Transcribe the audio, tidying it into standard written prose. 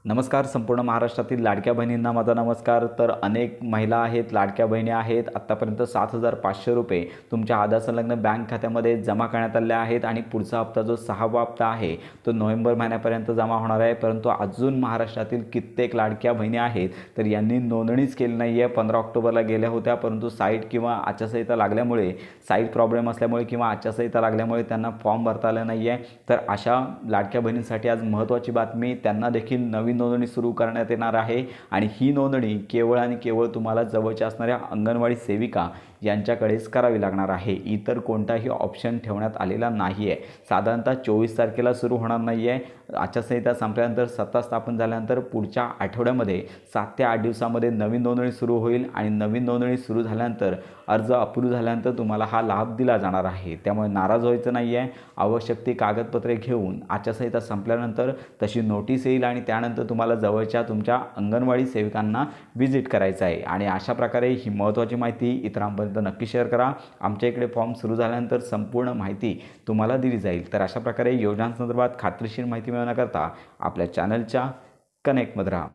नमस्कार. संपूर्ण महाराष्ट्रातील लाडक्या बहिणींना माझा नमस्कार. तर अनेक महिला आहेत, लाडक्या बहिणी आहेत. आत्तापर्यंत 7,500 रुपये तुमच्या आधार संलग्न बँक खात्यामध्ये जमा करण्यात आले आहेत आणि पुढचा हप्ता जो 6वा हप्ता आहे तो नोव्हेंबर महिन्यापर्यंत जमा होणार आहे. परंतु अजून महाराष्ट्रातील कित्येक लाडक्या बहिणी आहेत तर यांनी नोंदणीच केली नाही आहे. 15 ऑक्टोबरला गेल्या होत्या, परंतु साईट किंवा आचारसंहिता लागल्यामुळे, साईट प्रॉब्लेम असल्यामुळे किंवा आचारसंहिता लागल्यामुळे त्यांना फॉर्म भरता आला नाही आहे. तर अशा लाडक्या बहिणींसाठी आज महत्त्वाची बातमी, त्यांना देखील नवीन नोंदणी सुरू करण्यात येणार आहे आणि ही नोंदणी केवळ आणि केवळ तुम्हाला जवळच्या असणाऱ्या अंगणवाडी सेविका यांच्याकडेच करावी लागणार आहे. इतर कोणताही ऑप्शन ठेवण्यात आलेला नाही आहे. साधारणतः 24 तारखेला सुरू होणार नाही आहे. आचारसंहिता संपल्यानंतर, सत्ता स्थापन झाल्यानंतर पुढच्या आठवड्यामध्ये 7 ते 8 दिवसामध्ये नवीन नोंदणी सुरू होईल आणि नवीन नोंदणी सुरू झाल्यानंतर, अर्ज अप्रूव्ह झाल्यानंतर तुम्हाला हा लाभ दिला जाणार आहे. त्यामुळे नाराज व्हायचं नाही आहे. आवश्यक ती कागदपत्रे घेऊन आचारसंहिता संपल्यानंतर तशी नोटीस येईल आणि त्यानंतर तुम्हाला जवळच्या तुमच्या अंगणवाडी सेविकांना व्हिजिट करायचं आहे. आणि अशा प्रकारे ही महत्त्वाची माहिती इतरांपर्यंत नक्की शेअर करा. आमच्या इकडे फॉर्म सुरू झाल्यानंतर संपूर्ण माहिती तुम्हाला दिली जाईल. तर अशा प्रकारे योजनांसंदर्भात खात्रीशीर माहिती मिळवण्याकरता आपल्या चॅनलच्या कनेक्टमध्ये राहा.